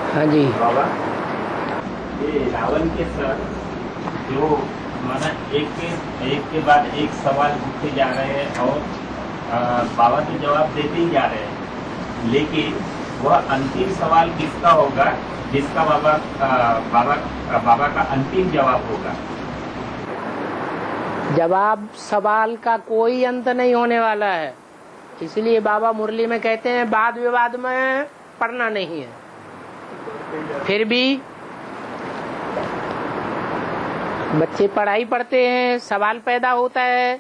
हाँ जी बाबा, ये रावण के सर जो माना एक के बाद एक सवाल पूछते जा रहे हैं और बाबा तो जवाब देते ही जा रहे हैं, लेकिन वह अंतिम सवाल किसका होगा जिसका बाबा का अंतिम जवाब होगा? जवाब सवाल का कोई अंत नहीं होने वाला है, इसलिए बाबा मुरली में कहते हैं वाद विवाद में पढ़ना नहीं है। फिर भी बच्चे पढ़ाई पढ़ते हैं, सवाल पैदा होता है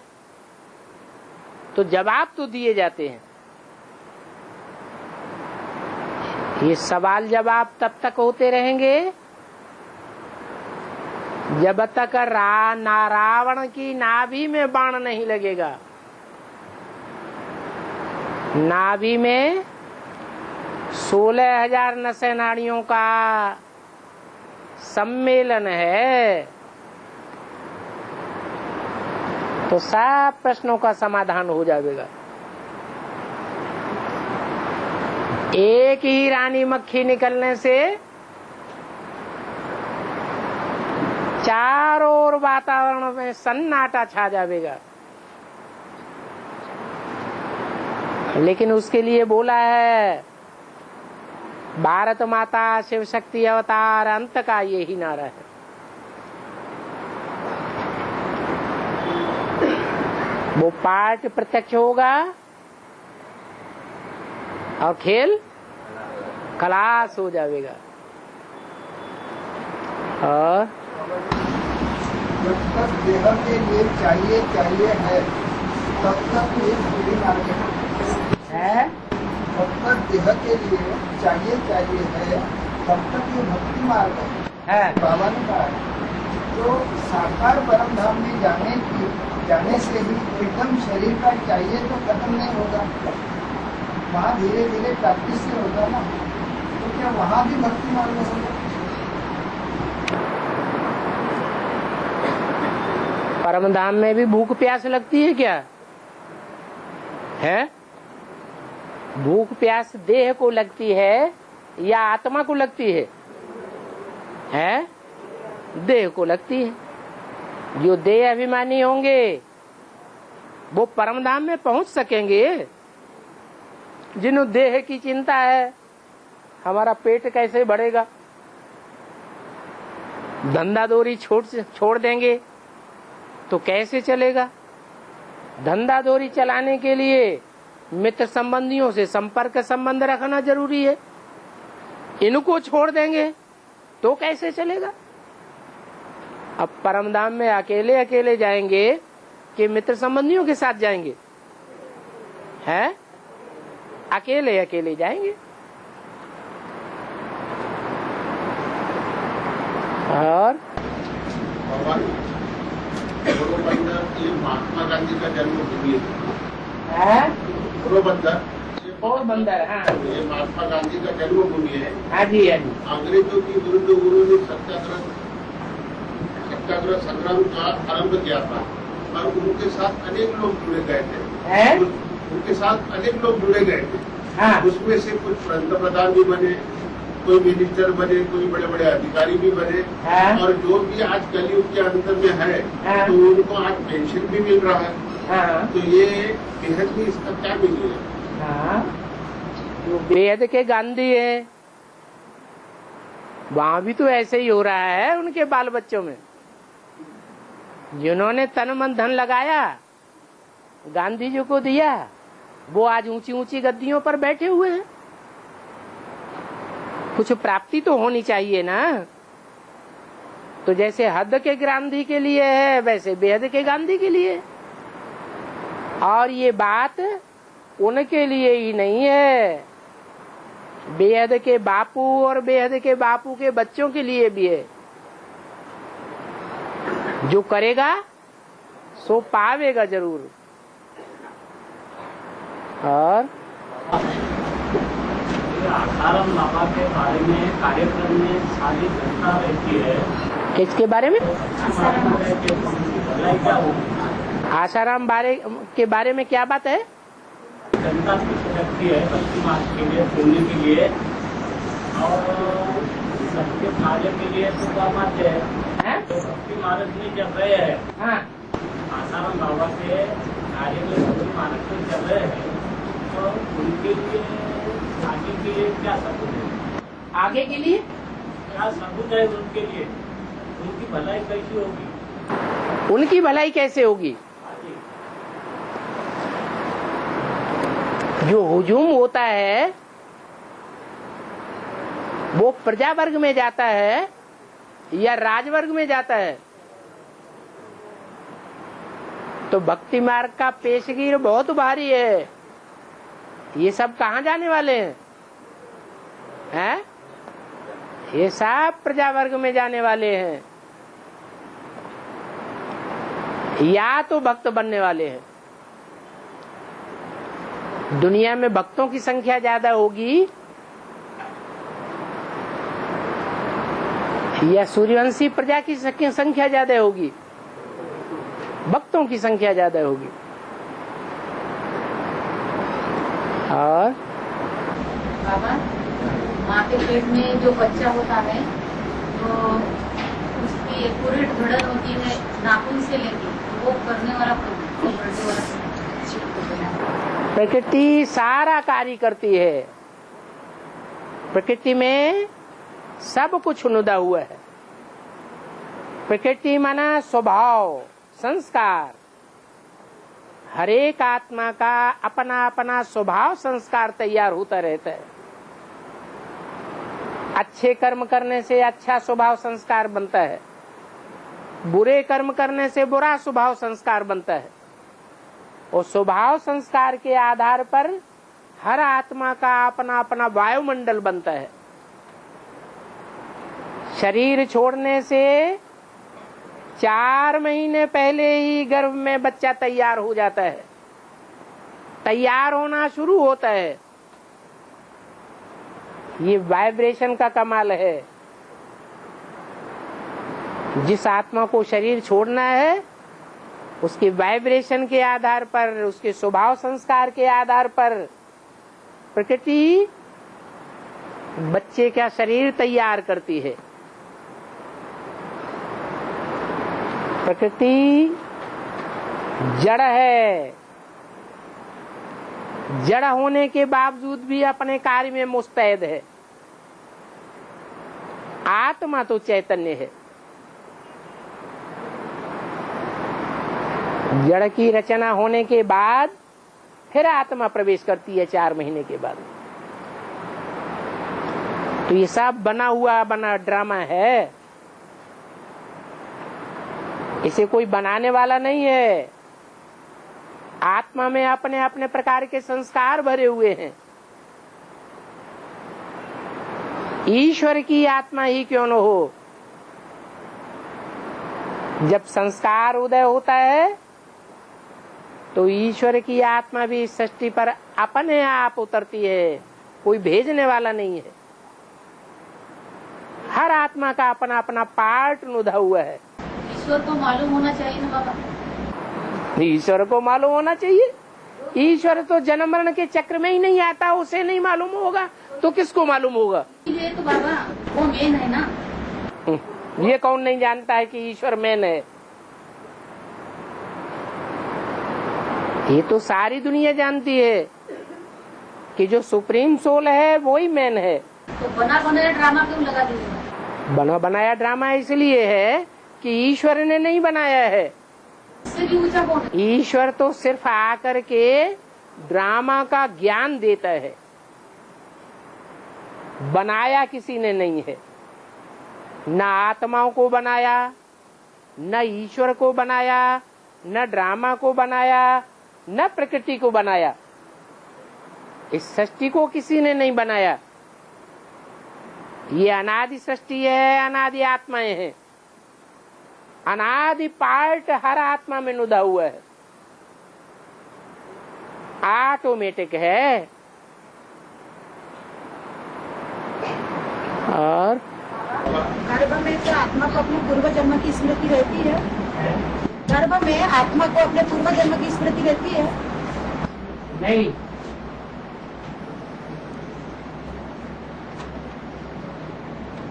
तो जवाब तो दिए जाते हैं। ये सवाल जवाब तब तक होते रहेंगे जब तक रावण की नाभि में बाण नहीं लगेगा। नाभि में 16,000 नसेनानियों का सम्मेलन है, तो सब प्रश्नों का समाधान हो जाएगा। एक ही रानी मक्खी निकलने से चारों ओर वातावरण में सन्नाटा छा जाएगा। लेकिन उसके लिए बोला है भारत माता शिव शक्ति अवतार अंत का यही नारा है। वो पाठ प्रत्यक्ष होगा और खेल खलास हो जाएगा। और जब तक देह के लिए चाहिए है तब तक ये बुरी मार्ग है, जब तक देह के लिए चाहिए है तब तक ये भक्ति मार्ग है। बाबा ने कहा तो साकार परम धाम में जाने से ही एकदम शरीर का चाहिए तो खत्म नहीं होगा, वहाँ धीरे धीरे प्रैक्टिस से होगा ना, तो क्या वहाँ भी भक्ति मार्ग होगा? परम धाम में भी भूख प्यास लगती है क्या? है? भूख प्यास देह को लगती है या आत्मा को लगती है? है? देह को लगती है। जो देह अभिमानी होंगे वो परम धाम में पहुंच सकेंगे। जिन्हों देह की चिंता है, हमारा पेट कैसे बढ़ेगा, धंधा दौरी छोड़ देंगे तो कैसे चलेगा? धंधा दौरी चलाने के लिए मित्र संबंधियों से संपर्क संबंध रखना जरूरी है। इनको छोड़ देंगे तो कैसे चलेगा? अब परमधाम में अकेले जाएंगे कि मित्र संबंधियों के साथ जाएंगे? हैं? अकेले जाएंगे। और ये महात्मा गांधी का जन्मभूमि है, पोरबंदर, हाँ, ये महात्मा गांधी का जन्मभूमि है। हाँ जी, हाँ जी। अंग्रेजों की विरुद्ध उन्होंने सत्याग्रह संग्राम का आरंभ किया था और उनके साथ अनेक लोग जुड़े गए थे। उनके साथ अनेक लोग जुड़े गए थे। हाँ। उसमें से कुछ पंतप्रधान भी बने, कोई मिनिस्टर बने, कोई बड़े बड़े अधिकारी भी बने। हाँ। और जो भी आज कलयुग के अंदर में है, हाँ, तो उनको आज पेंशन भी मिल रहा है। हाँ। तो ये बेहद भी इसका क्या मिली है? हाँ, जो बेहद के गांधी है वहाँ भी तो ऐसे ही हो रहा है। उनके बाल बच्चों में जिन्होंने तन मन धन लगाया, गांधी जी को दिया, वो आज ऊंची ऊंची गद्दियों पर बैठे हुए हैं। कुछ प्राप्ति तो होनी चाहिए ना। तो जैसे हद के गांधी के लिए है वैसे बेहद के गांधी के लिए। और ये बात उनके लिए ही नहीं है, बेहद के बापू और बेहद के बापू के बच्चों के लिए भी है। जो करेगा सो पावेगा जरूर। और आसाराम बाबा के बारे में कार्यक्रम में सारी घटना रहती है। किसके बारे में? आसाराम के बारे में क्या बात है? जनता खुश रखती है 25 मार्च के लिए सुनने के लिए। और सत्य कार्य के लिए तो काम आते हैं, तो भक्ति मार्ग में चल रहे हैं, आसाराम बाबा के कार्य में भक्ति मार्ग में चल रहे हैं, तो उनके लिए आगे के लिए क्या सबूत है? आगे के लिए क्या सबूत है उनके लिए? उनकी भलाई कैसी होगी? उनकी भलाई कैसे होगी? जो हुजूम होता है वो प्रजा वर्ग में जाता है या राजवर्ग में जाता है? तो भक्ति मार्ग का पेशगीर बहुत भारी है। ये सब कहाँ जाने वाले हैं? ये सब प्रजा वर्ग में जाने वाले हैं या तो भक्त बनने वाले हैं। दुनिया में भक्तों की संख्या ज्यादा होगी या सूर्यवंशी प्रजा की संख्या ज्यादा होगी? भक्तों की संख्या ज्यादा होगी। और बाबा, माँ के पेट में जो बच्चा होता है तो उसकी पूरी ढूंढन होती है नाखून से लेके, वो करने वाला प्रकृति सारा कार्य करती है। प्रकृति में सब कुछ नुदा हुआ है। प्रकृति माना स्वभाव, संस्कार। हर एक आत्मा का अपना अपना स्वभाव संस्कार तैयार होता रहता है। अच्छे कर्म करने से अच्छा स्वभाव संस्कार बनता है, बुरे कर्म करने से बुरा स्वभाव संस्कार बनता है। और स्वभाव संस्कार के आधार पर हर आत्मा का अपना अपना वायुमंडल बनता है। शरीर छोड़ने से 4 महीने पहले ही गर्भ में बच्चा तैयार हो जाता है, तैयार होना शुरू होता है। ये वाइब्रेशन का कमाल है। जिस आत्मा को शरीर छोड़ना है उसके वाइब्रेशन के आधार पर, उसके स्वभाव संस्कार के आधार पर प्रकृति बच्चे का शरीर तैयार करती है। प्रकृति जड़ है, जड़ होने के बावजूद भी अपने कार्य में मुस्तैद है। आत्मा तो चैतन्य है। जड़ की रचना होने के बाद फिर आत्मा प्रवेश करती है 4 महीने के बाद। तो ये सब बना हुआ बना ड्रामा है। इसे कोई बनाने वाला नहीं है। आत्मा में अपने अपने प्रकार के संस्कार भरे हुए हैं। ईश्वर की आत्मा ही क्यों न हो, जब संस्कार उदय होता है तो ईश्वर की आत्मा भी सृष्टि पर अपने आप उतरती है, कोई भेजने वाला नहीं है। हर आत्मा का अपना अपना पार्ट नुदा हुआ है। ईश्वर को मालूम होना चाहिए ना बाबा? ईश्वर को मालूम होना चाहिए। ईश्वर तो जन्म मरण के चक्र में ही नहीं आता, उसे नहीं मालूम होगा तो किसको मालूम होगा? ये तो बाबा वो मेन है ना। ये कौन नहीं जानता है कि ईश्वर मेन है? ये तो सारी दुनिया जानती है कि जो सुप्रीम सोल है वो ही मेन है। तो बना बनाया ड्रामा क्यों लगा दीजिए? बना बनाया ड्रामा इसलिए है कि ईश्वर ने नहीं बनाया है। इससे भी ऊंचा कौन है? ईश्वर तो सिर्फ आकर के ड्रामा का ज्ञान देता है, बनाया किसी ने नहीं है। न आत्माओं को बनाया, न ईश्वर को बनाया, न ड्रामा को बनाया, न प्रकृति को बनाया। इस सृष्टि को किसी ने नहीं बनाया। ये अनादि सृष्टि है, अनादि आत्माएं हैं। अनादि पार्ट हर आत्मा में नुदा हुआ है, ऑटोमेटिक है। और गर्भ में तो आत्मा को अपने पूर्व जन्म की स्मृति रहती है। गर्भ में आत्मा को अपने पूर्व जन्म की स्मृति रहती है। नहीं,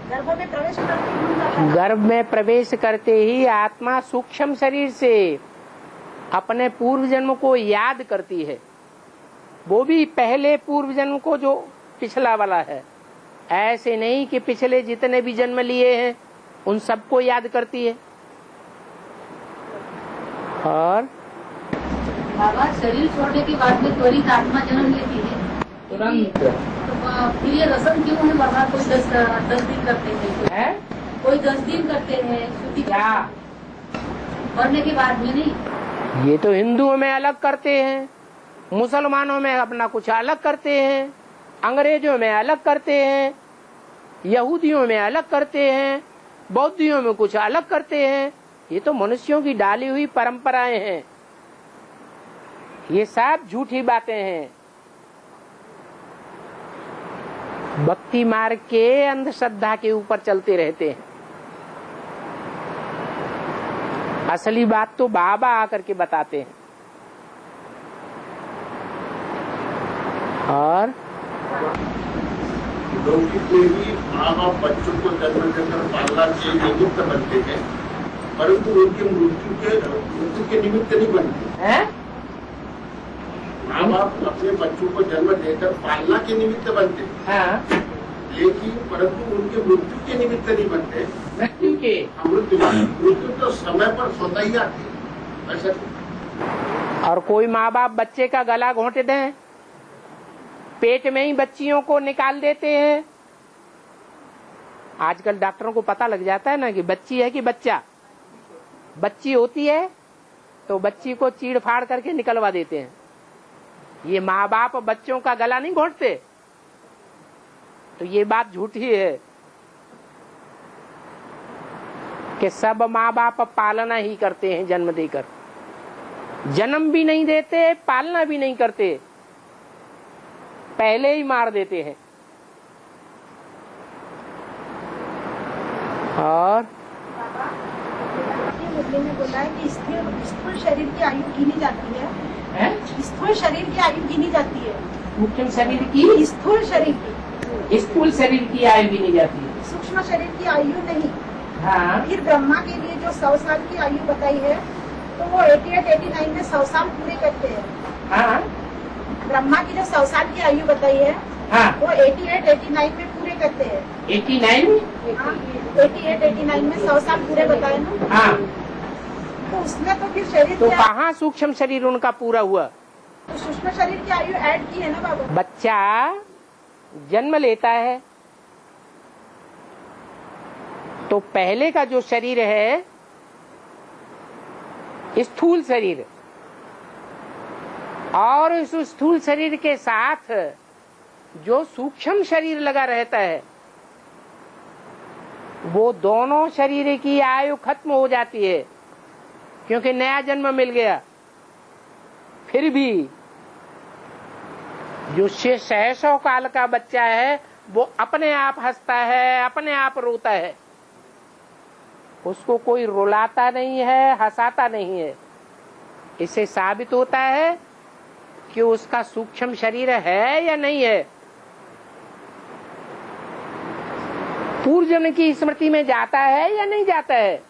गर्भ में प्रवेश करते ही गर्भ में प्रवेश करते ही आत्मा सूक्ष्म शरीर से अपने पूर्व जन्म को याद करती है। वो भी पहले पूर्व जन्म को जो पिछला वाला है, ऐसे नहीं कि पिछले जितने भी जन्म लिए हैं उन सबको याद करती है। और बाबा शरीर छोड़ने के बाद में त्वरित आत्मा जन्म लेती है तुरंत। तो फिर ये रस्म क्यों है बाबा? कोई 10 दिन करते हैं, कोई 10 दिन करते हैं शुद्धि क्या मरने के बाद में नहीं? ये तो हिंदुओं में अलग करते हैं, मुसलमानों में अपना कुछ अलग करते हैं, अंग्रेजों में अलग करते हैं, यहूदियों में अलग करते हैं, बौद्धियों में कुछ अलग करते हैं। ये तो मनुष्यों की डाली हुई परंपराएं हैं। ये सब झूठी बातें हैं। भक्ति मार्ग के अंधश्रद्धा के ऊपर चलते रहते हैं। असली बात तो बाबा आकर के बताते हैं। और लौकिक में भी माँ बाप बच्चों को जन्म देकर पालना के निमित्त बनते हैं, परंतु उनके मृत्यु के निमित्त नहीं बनते हैं। माँ बाप अपने बच्चों को जन्म देकर पालना के निमित्त बनते हैं, लेकिन परंतु उनके मृत्यु के निमित्त नहीं बनते। मृत्यु तो समय पर स्वतः ही आती है ऐसा। और कोई माँ बाप बच्चे का गला घोंट दें, पेट में ही बच्चियों को निकाल देते हैं। आजकल डॉक्टरों को पता लग जाता है ना कि बच्ची है कि बच्चा। बच्ची होती है तो बच्ची को चीड़ फाड़ करके निकलवा देते हैं। ये माँ बाप बच्चों का गला नहीं घोंटते, तो ये बात झूठी है कि सब माँ बाप पालना ही करते हैं जन्म देकर। जन्म भी नहीं देते, पालना भी नहीं करते, पहले ही मार देते हैं। और मुरली में बोला है कि स्थूल शरीर की आयु गिनी जाती है। स्थूल शरीर की आयु गिनी जाती है। सूक्ष्म शरीर की, स्थूल शरीर की, स्थूल शरीर की आयु गिनी जाती है, सूक्ष्म शरीर की आयु नहीं। हाँ। फिर ब्रह्मा के लिए जो 100 साल की आयु बताई है, तो वो 88-89 में 100 साल पूरे करते हैं। हाँ। ब्रह्मा की जो 100 साल की आयु बताई है, हाँ। वो 88-89 में पूरे करते हैं। 89 में? 88-89 में 100 साल पूरे बताए ना। हाँ। तो उसमें तो फिर शरीर तो कहाँ सूक्ष्म शरीर उनका पूरा हुआ? तो सूक्ष्म शरीर की आयु ऐड की है ना बाबा। बच्चा जन्म लेता है तो पहले का जो शरीर है स्थूल शरीर, और इस स्थूल शरीर के साथ जो सूक्ष्म शरीर लगा रहता है, वो दोनों शरीर की आयु खत्म हो जाती है क्योंकि नया जन्म मिल गया। फिर भी जो 600 काल का बच्चा है वो अपने आप हंसता है, अपने आप रोता है, उसको कोई रुलाता नहीं है, हंसाता नहीं है। इससे साबित होता है कि उसका सूक्ष्म शरीर है या नहीं है। पूर्व जन्म की स्मृति में जाता है या नहीं जाता है।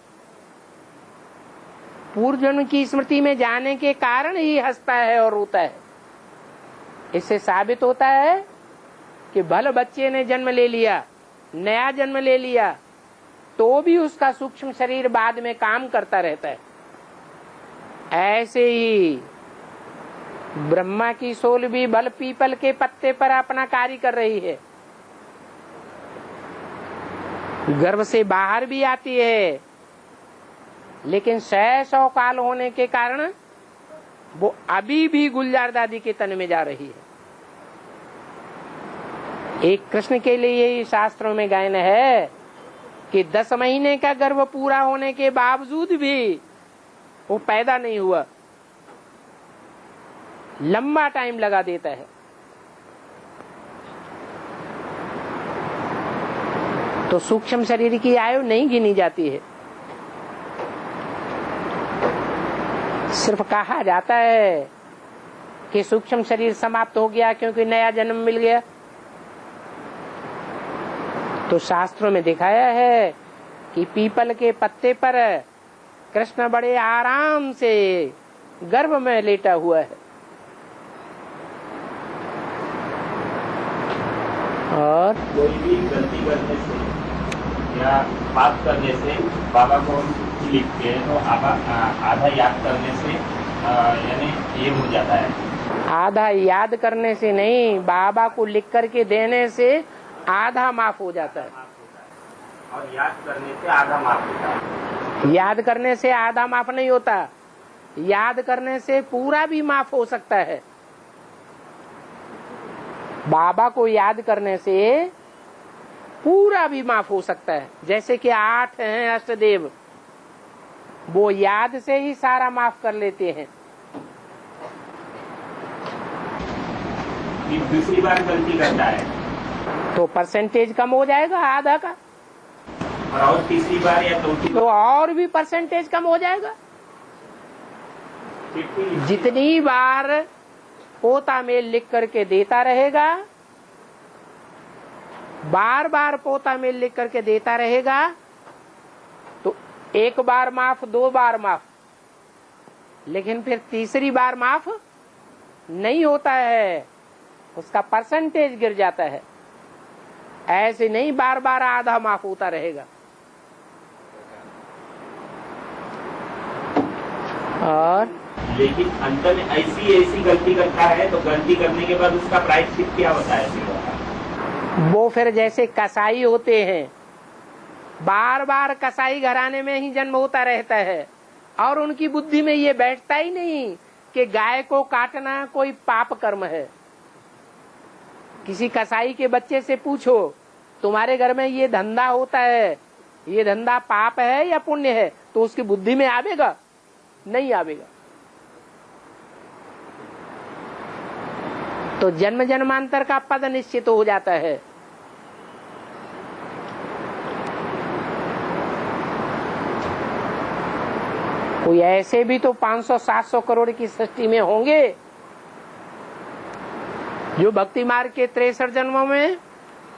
पूर्व जन्म की स्मृति में जाने के कारण ही हंसता है और रोता है। इससे साबित होता है कि भले बच्चे ने जन्म ले लिया, नया जन्म ले लिया, तो भी उसका सूक्ष्म शरीर बाद में काम करता रहता है। ऐसे ही ब्रह्मा की सोल भी बल पीपल के पत्ते पर अपना कार्य कर रही है, गर्भ से बाहर भी आती है, लेकिन 600 काल होने के कारण वो अभी भी गुलजार दादी के तन में जा रही है। एक कृष्ण के लिए ही शास्त्रों में गायन है कि 10 महीने का गर्भ पूरा होने के बावजूद भी वो पैदा नहीं हुआ, लंबा टाइम लगा देता है। तो सूक्ष्म शरीर की आयु नहीं गिनी जाती है। सिर्फ कहा जाता है कि सूक्ष्म शरीर समाप्त हो गया क्योंकि नया जन्म मिल गया। तो शास्त्रों में दिखाया है कि पीपल के पत्ते पर कृष्ण बड़े आराम से गर्भ में लेटा हुआ है। और कोई भी गलती करने से या पाप करने से बाबा को हम लिखते हैं तो आधा याद करने से यानी ये हो जाता है। आधा याद करने से नहीं, बाबा को लिख करके देने से आधा माफ हो जाता है। और याद करने से आधा माफ होता है। याद करने से आधा माफ नहीं होता, याद करने से पूरा भी माफ हो सकता है। बाबा को याद करने से पूरा भी माफ हो सकता है। जैसे कि 8 हैं अष्टदेव, वो याद से ही सारा माफ कर लेते हैं। दूसरी बार गलती करता है तो परसेंटेज कम हो जाएगा आधा का, और तीसरी बार या चौथी तो और भी परसेंटेज कम हो जाएगा। जितनी बार पोता में लिख करके देता रहेगा, बार बार पोता में लिख करके देता रहेगा, तो 1 बार माफ, 2 बार माफ, लेकिन फिर तीसरी बार माफ नहीं होता है, उसका परसेंटेज गिर जाता है। ऐसे नहीं बार बार आधा माफ होता रहेगा। और लेकिन अंत में ऐसी गलती करता है तो गलती करने के बाद उसका प्रायश्चित क्या होता है? वो फिर जैसे कसाई होते हैं, बार बार कसाई घराने में ही जन्म होता रहता है और उनकी बुद्धि में ये बैठता ही नहीं कि गाय को काटना कोई पाप कर्म है। किसी कसाई के बच्चे से पूछो, तुम्हारे घर में ये धंधा होता है, ये धंधा पाप है या पुण्य है, तो उसकी बुद्धि में आवेगा? नहीं आवेगा। तो जन्म जन्मांतर का पद निश्चित हो जाता है। कोई ऐसे भी तो 500-700 करोड़ की सृष्टि में होंगे जो भक्ति मार्ग के 63 जन्मों में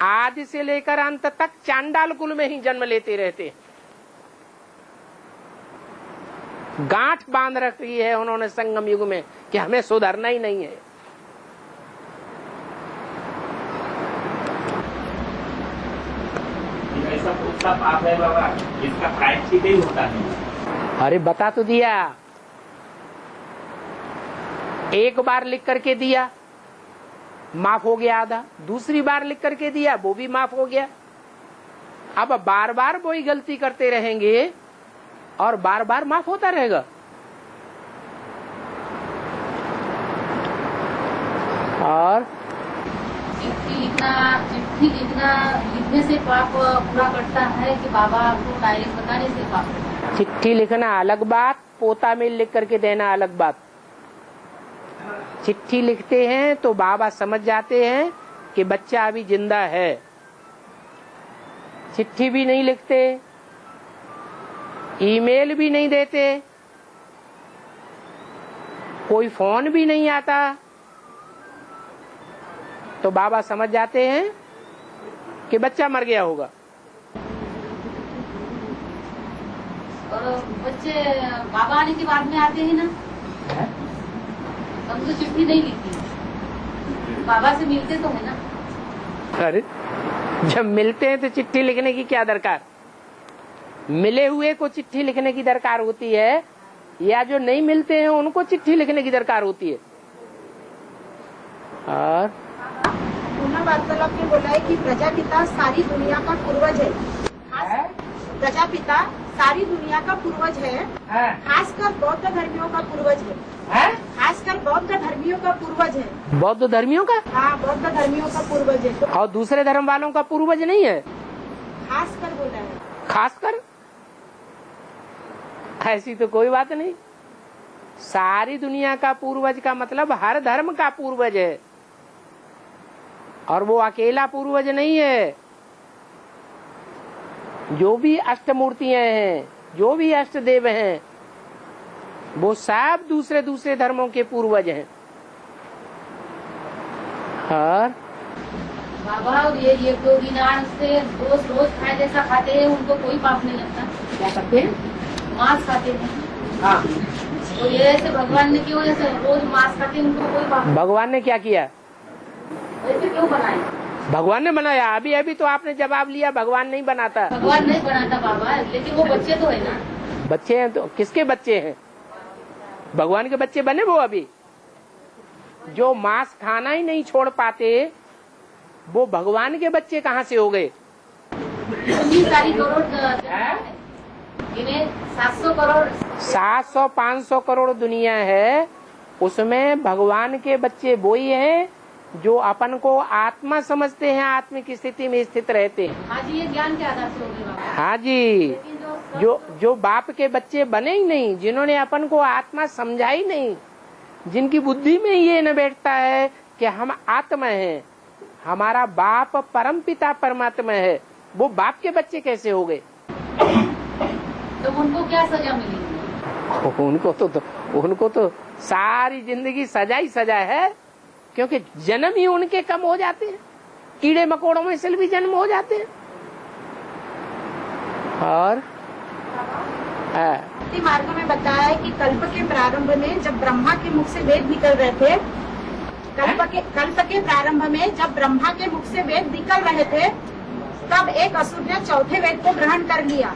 आदि से लेकर अंत तक चांडाल कुल में ही जन्म लेते रहते हैं। गांठ बांध रखी है उन्होंने संगम युग में कि हमें सुधरना ही नहीं है। ऐसा उसका पाप है बाबा, इसका प्रायश्चित ही होता है। अरे बता तो दिया, 1 बार लिख करके दिया, माफ हो गया आधा। दूसरी बार लिख करके दिया, वो भी माफ हो गया। अब बार बार वही गलती करते रहेंगे और बार बार माफ होता रहेगा। और चिट्ठी लिखने से पाप पूरा करता है कि बाबा को डायरेक्ट बताने से पाप करता है? चिट्ठी लिखना अलग बात, पोता में लिख करके देना अलग बात। चिट्ठी लिखते हैं तो बाबा समझ जाते हैं कि बच्चा अभी जिंदा है। चिट्ठी भी नहीं लिखते, ईमेल भी नहीं देते, कोई फोन भी नहीं आता, तो बाबा समझ जाते हैं कि बच्चा मर गया होगा। और बच्चे बाबा आने के बाद में आते हैं ना, हम तो चिट्ठी नहीं लिखती, बाबा से मिलते तो है ना। अरे जब मिलते हैं तो चिट्ठी लिखने की क्या दरकार? मिले हुए को चिट्ठी लिखने की दरकार होती है, या जो नहीं मिलते हैं उनको चिट्ठी लिखने की दरकार होती है। और पुनः वार्तालाप में बोला है कि प्रजापिता सारी दुनिया का पूर्वज है। प्रजापिता सारी दुनिया का पूर्वज है, खासकर बौद्ध धर्मियों का पूर्वज है। खासकर बौद्ध धर्मियों का पूर्वज है। बौद्ध धर्मियों का? हाँ, बौद्ध धर्मियों का पूर्वज है। और दूसरे धर्म वालों का पूर्वज नहीं है? खासकर बोला है। खासकर? ऐसी तो कोई बात नहीं। सारी दुनिया का पूर्वज का मतलब हर धर्म का पूर्वज है, और वो अकेला पूर्वज नहीं है। जो भी अष्टमूर्तियां हैं, जो भी अष्टदेव हैं, वो सब दूसरे दूसरे धर्मों के पूर्वज हैं। और बाबा ये तो विनाश से रोज खाए जैसा खाते हैं, उनको कोई पाप नहीं लगता। क्या करते हैं? मांस खाते हैं। हाँ, तो ये ऐसे भगवान ने क्यों ऐसे रोज मांस खाते हैं, उनको कोई पाप? भगवान ने क्या किया? ऐसे क्यों बनाए? भगवान ने बनाया। अभी तो आपने जवाब लिया, भगवान नहीं बनाता। भगवान नहीं बनाता बाबा, लेकिन वो बच्चे तो है ना। बच्चे हैं तो किसके बच्चे हैं? भगवान के बच्चे बने वो। अभी जो मांस खाना ही नहीं छोड़ पाते, वो भगवान के बच्चे कहाँ से हो गए? इतनी सारी करोड़, इन्हें 700 करोड़, 700-500 करोड़ दुनिया है, उसमें भगवान के बच्चे वो ही हैं जो अपन को आत्मा समझते हैं, आत्मिक स्थिति में स्थित रहते हैं। हाँ जी, ये ज्ञान के आधार से हो गए बाबा। हाँ जी, जो बाप के बच्चे बने ही नहीं, जिन्होंने अपन को आत्मा समझा ही नहीं, जिनकी बुद्धि में ये न बैठता है कि हम आत्मा हैं, हमारा बाप परम पिता परमात्मा है, वो बाप के बच्चे कैसे हो गए? तो उनको क्या सजा मिलेगी? उनको तो सारी जिंदगी सजा ही सजा है, क्योंकि जन्म ही उनके कम हो जाते हैं, कीड़े मकोड़ों में से भी जन्म हो जाते हैं। और भक्ति मार्ग में बताया है कि कल्प के प्रारंभ में जब ब्रह्मा के मुख से वेद निकल रहे थे, कल्प के प्रारंभ में जब ब्रह्मा के मुख से वेद निकल रहे थे, तब एक असुर ने चौथे वेद को ग्रहण कर लिया।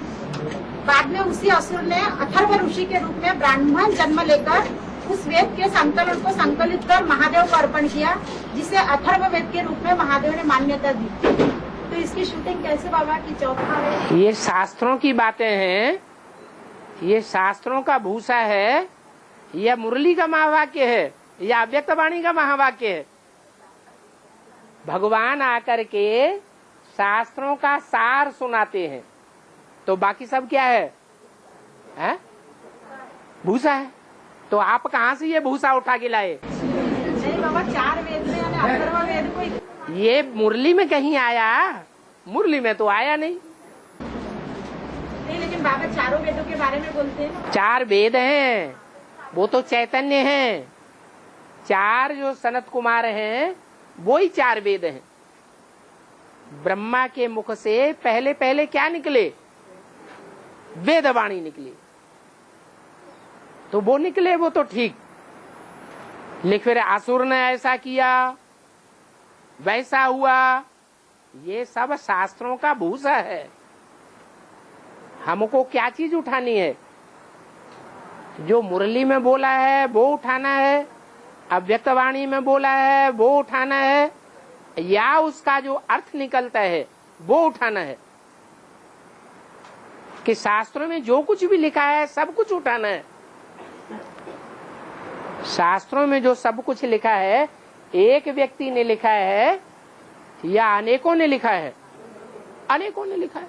बाद में उसी असुर ने अथर्व ऋषि के रूप में ब्राह्मण जन्म लेकर उस वेद के संकलन को संकलित कर महादेव को अर्पण किया, जिसे अथर्व वेद के रूप में महादेव ने मान्यता दी। तो इसकी शूटिंग कैसे बाबा की चौथा वेद? ये शास्त्रों की बातें हैं, ये शास्त्रों का भूसा है, यह मुरली का महावाक्य है, या अव्यक्त वाणी का महावाक्य है। भगवान आकर के शास्त्रों का सार सुनाते हैं, तो बाकी सब क्या है? भूसा है। तो आप कहाँ से ये भूसा उठा के लाए? नहीं बाबा, 4 वेद में अथर्व वेद को ये मुरली में कहीं आया? मुरली में तो आया नहीं। लेकिन बाबा चारों वेदों के बारे में बोलते हैं। 4 वेद हैं, वो तो चैतन्य हैं। 4 जो सनत कुमार हैं, वो ही 4 वेद हैं। ब्रह्मा के मुख से पहले क्या निकले? वेदवाणी निकली, तो वो निकले, वो तो ठीक। लेकिन फिर असुर ने ऐसा किया, वैसा हुआ, ये सब शास्त्रों का भूसा है। हमको क्या चीज उठानी है? जो मुरली में बोला है वो उठाना है, अव्यक्त वाणी में बोला है वो उठाना है, या उसका जो अर्थ निकलता है वो उठाना है। कि शास्त्रों में जो कुछ भी लिखा है सब कुछ उठाना है। शास्त्रों में जो सब कुछ लिखा है, एक व्यक्ति ने लिखा है या अनेकों ने लिखा है? अनेकों ने लिखा है।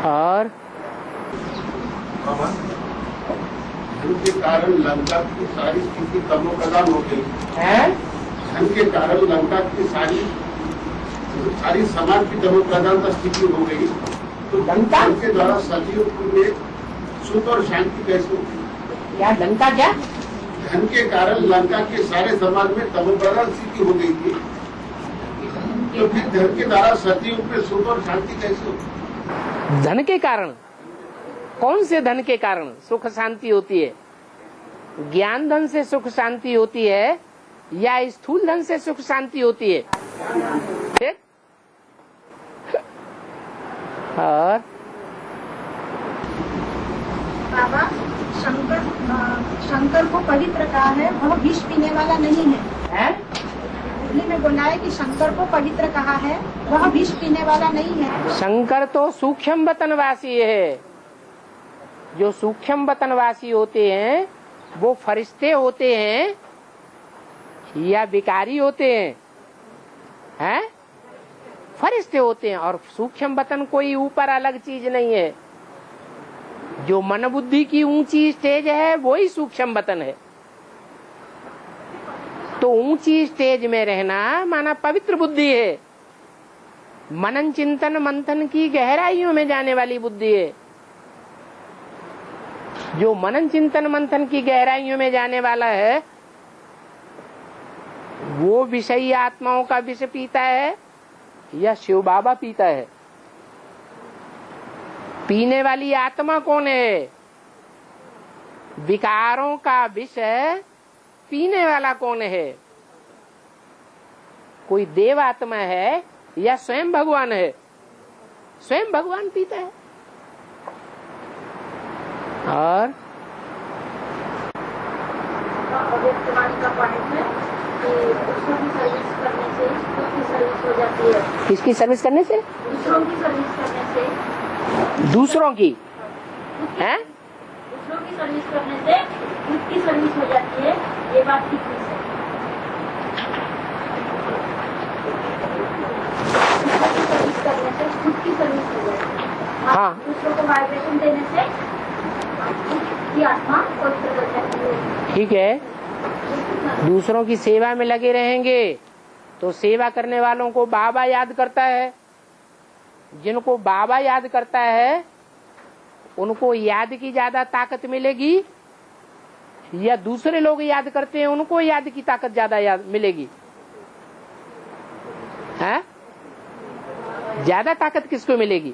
और धन के कारण लंका की सारी स्थिति तमोप्रधान हो गई है। धन के कारण लंका की सारी समाज की तमोप्रधान स्थिति हो गई। तो लंका के द्वारा सतयुग में सुख और शांति कैसे होगी? क्या लंका? क्या धन के कारण लंका के सारे समाज में तमोप्रधान स्थिति हो गई थी, तो फिर धन के द्वारा सतयुग में सुख और शांति कैसे होगी? धन के कारण? कौन से धन के कारण सुख शांति होती है? ज्ञान धन से सुख शांति होती है या स्थूल धन से सुख शांति होती है? और बाबा, शंकर को पवित्र कहा है, वह विष पीने वाला नहीं है। मुरली में बोला है कि शंकर को पवित्र कहा है, वह विष पीने वाला नहीं है। शंकर तो सूक्ष्म वतनवासी है। जो सूक्ष्म वतनवासी होते हैं वो फरिश्ते होते हैं या विकारी होते हैं? हैं? फरिश्ते होते हैं। और सूक्ष्म वतन कोई ऊपर अलग चीज नहीं है। जो मन बुद्धि की ऊंची स्टेज है वो ही सूक्ष्म वतन है। तो ऊंची स्टेज में रहना माना पवित्र बुद्धि है। मनन चिंतन मंथन की गहराइयों में जाने वाली बुद्धि है। जो मनन चिंतन मंथन की गहराइयों में जाने वाला है वो विषयी आत्माओं का विष पीता है या शिव बाबा पीता है? पीने वाली आत्मा कौन है? विकारों का विष पीने वाला कौन है? कोई देव आत्मा है या स्वयं भगवान है? स्वयं भगवान पीता है। और अव्यक्तवाणी का पॉइंट है कि दूसरों की सर्विस करने से खुद की सर्विस हो जाती है। किसकी सर्विस करने से? दूसरों की सर्विस करने से। दूसरों की हैं? दूसरों की सर्विस करने से खुद की सर्विस हो जाती है, ये बात ठीक है। सर्विस करने से खुद की सर्विस हो जाती है। हाँ। दूसरों को वाइब्रेशन देने से की आत्मा पवित्र हो जाती है। ठीक है। दूसरों की सेवा में लगे रहेंगे तो सेवा करने वालों को बाबा याद करता है। जिनको बाबा याद करता है उनको याद की ज्यादा ताकत मिलेगी या दूसरे लोग याद करते हैं उनको याद की ताकत ज्यादा याद मिलेगी? है? ज्यादा ताकत किसको मिलेगी?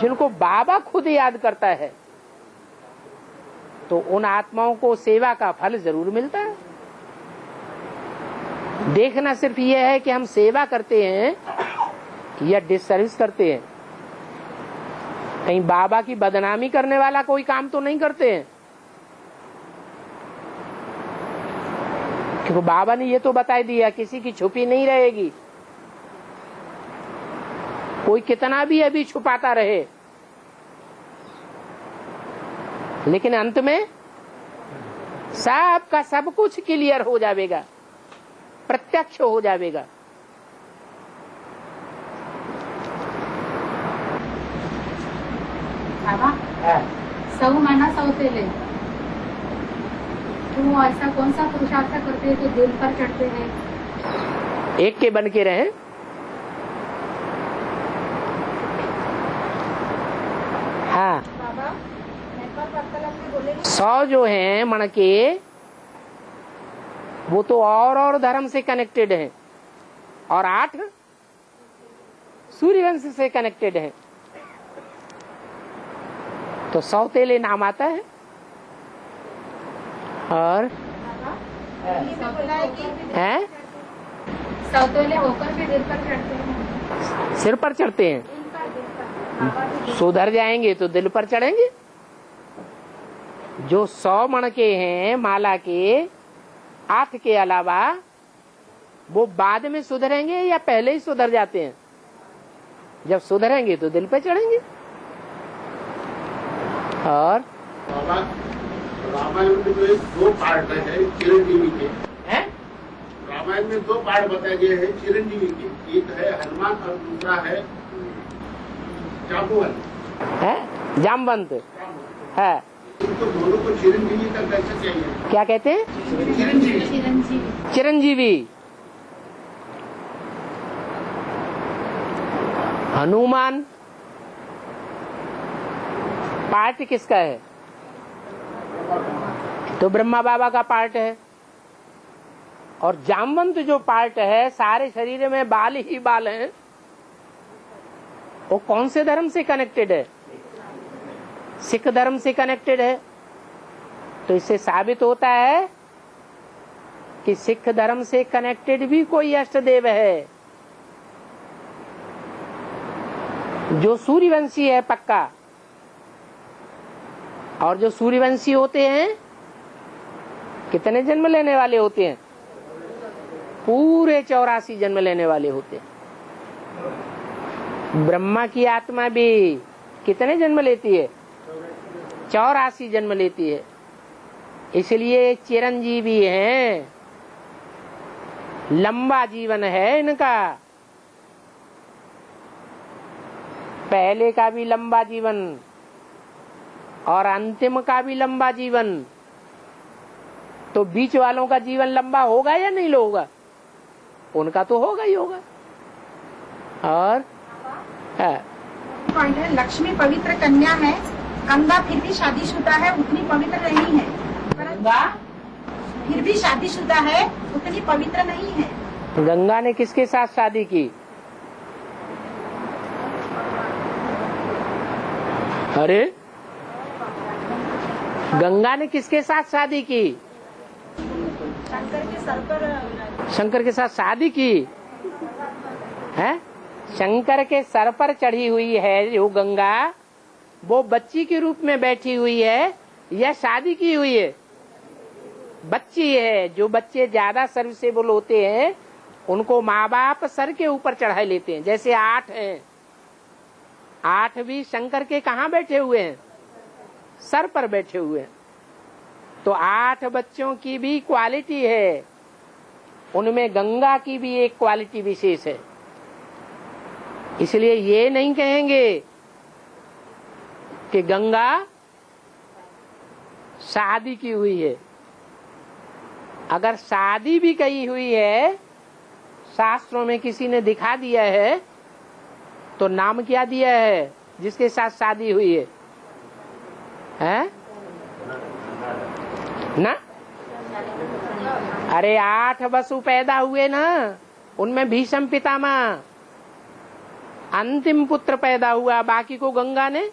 जिनको बाबा खुद याद करता है तो उन आत्माओं को सेवा का फल जरूर मिलता है। देखना सिर्फ ये है कि हम सेवा करते हैं या डिससर्विस करते हैं। कहीं बाबा की बदनामी करने वाला कोई काम तो नहीं करते हैं, क्योंकि बाबा ने ये तो बता दिया किसी की छुपी नहीं रहेगी। कोई कितना भी अभी छुपाता रहे लेकिन अंत में सब का सब कुछ क्लियर हो जाएगा, प्रत्यक्ष हो जाएगा। सौ माना सौ तेले, तो ऐसा कौन सा पुरुषार्थ करते हैं तो दिल पर चढ़ते हैं? एक के बन के रहे। हाँ, 100 जो हैं मन के वो तो और धर्म से कनेक्टेड हैं और 8 सूर्यवंश से कनेक्टेड हैं। तो 100 तेले नाम आता है। और है 100 तेले होकर के दिल पर चढ़ते हैं, सिर पर चढ़ते हैं। सुधर जाएंगे तो दिल पर चढ़ेंगे। जो 100 मण के हैं माला के 8 के अलावा वो बाद में सुधरेंगे या पहले ही सुधर जाते हैं? जब सुधरेंगे तो दिल पे चढ़ेंगे। और रामायण में जो 2 पार्ट है चिरंजीवी के, हैं? रामायण में 2 पार्ट बताए गए हैं चिरंजीवी के। एक है हनुमान और दूसरा है जाम्बवंत है, जामवंत है। तो दोनों को चिरंजीवी का कैसे चाहिए? क्या कहते हैं? चिरंजीवी। चिरंजीवी। हनुमान पार्ट किसका है? तो ब्रह्मा बाबा का पार्ट है। और जामवंत जो पार्ट है सारे शरीर में बाल ही बाल हैं। वो कौन से धर्म से कनेक्टेड है? सिख धर्म से कनेक्टेड है। तो इससे साबित होता है कि सिख धर्म से कनेक्टेड भी कोई अष्ट देव है जो सूर्यवंशी है पक्का। और जो सूर्यवंशी होते हैं कितने जन्म लेने वाले होते हैं? पूरे 84 जन्म लेने वाले होते हैं। ब्रह्मा की आत्मा भी कितने जन्म लेती है? 84 जन्म लेती है। इसलिए चिरंजीवी हैं, लंबा जीवन है इनका। पहले का भी लंबा जीवन और अंतिम का भी लंबा जीवन। तो बीच वालों का जीवन लंबा होगा या नहीं होगा? उनका तो होगा ही होगा। और पॉइंट है, लक्ष्मी पवित्र कन्या है, गंगा फिर भी शादीशुदा है, उतनी पवित्र नहीं है। गंगा फिर भी शादीशुदा है उतनी पवित्र नहीं है। गंगा ने किसके साथ शादी की? अरे गंगा ने किसके साथ शादी की? शंकर के साथ शादी की है। शंकर के सर पर चढ़ी हुई है जो गंगा, वो बच्ची के रूप में बैठी हुई है या शादी की हुई है? बच्ची है। जो बच्चे ज्यादा सर्विसेबल होते हैं उनको माँ बाप सर के ऊपर चढ़ा लेते हैं। जैसे 8 हैं, 8 भी शंकर के कहाँ बैठे हुए हैं? सर पर बैठे हुए हैं। तो 8 बच्चों की भी क्वालिटी है, उनमें गंगा की भी एक क्वालिटी विशेष है। इसलिए ये नहीं कहेंगे कि गंगा शादी की हुई है। अगर शादी भी कही हुई है, शास्त्रों में किसी ने दिखा दिया है, तो नाम क्या दिया है जिसके साथ शादी हुई है? हैं? ना? अरे 8 वसु पैदा हुए ना, उनमें भीष्म पितामह अंतिम पुत्र पैदा हुआ, बाकी को गंगा ने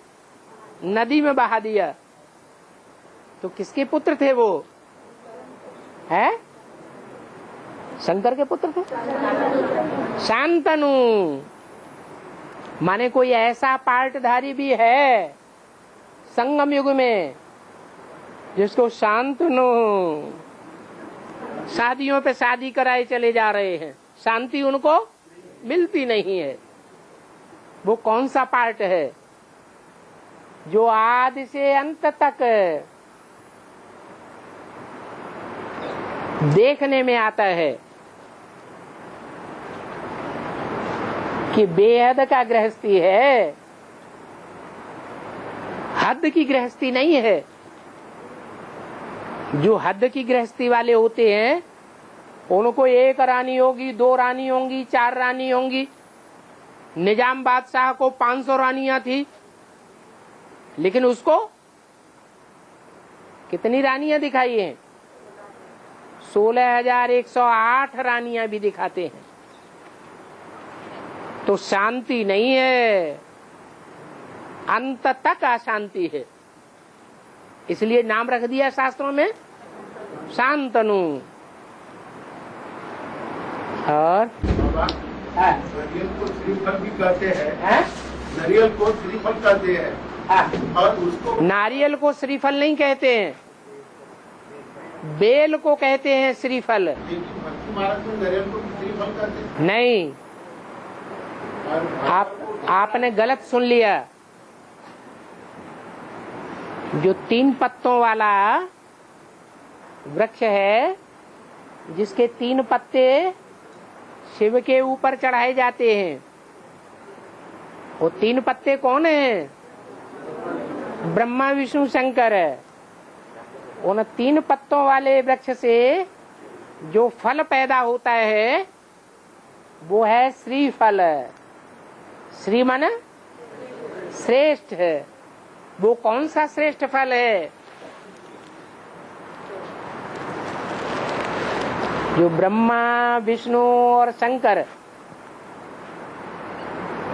नदी में बहा दिया। तो किसके पुत्र थे वो? है? शंकर के पुत्र थे। शांतनु माने कोई ऐसा पार्टधारी भी है संगम युग में जिसको शांतनु शादियों पे शादी कराए चले जा रहे हैं, शांति उनको मिलती नहीं है। वो कौन सा पार्ट है? जो आदि से अंत तक देखने में आता है कि बेहद का गृहस्थी है, हद की गृहस्थी नहीं है। जो हद की गृहस्थी वाले होते हैं उनको 1 रानी होगी, 2 रानी होंगी, 4 रानी होंगी। निजाम बादशाह को 500 रानियां थी, लेकिन उसको कितनी रानियां दिखाई हैं? 16,108 रानियां भी दिखाते हैं। तो शांति नहीं है, अंत तक अशांति है। इसलिए नाम रख दिया शास्त्रों में शांतनु। और नारियल को श्रीफल भी कहते हैं, नारियल को श्रीफल कहते हैं। और उसको नारियल को श्रीफल नहीं कहते हैं, बेल को कहते हैं श्रीफल। भक्ति मार्ग में नारियल को श्रीफल कहते हैं। नहीं, आपने गलत सुन लिया। जो 3 पत्तों वाला वृक्ष है, जिसके 3 पत्ते शिव के ऊपर चढ़ाए जाते हैं, वो 3 पत्ते कौन है? ब्रह्मा विष्णु शंकर है। उन 3 पत्तों वाले वृक्ष से जो फल पैदा होता है वो है श्रीफल। श्री माने श्रेष्ठ है। वो कौन सा श्रेष्ठ फल है? जो ब्रह्मा विष्णु और शंकर,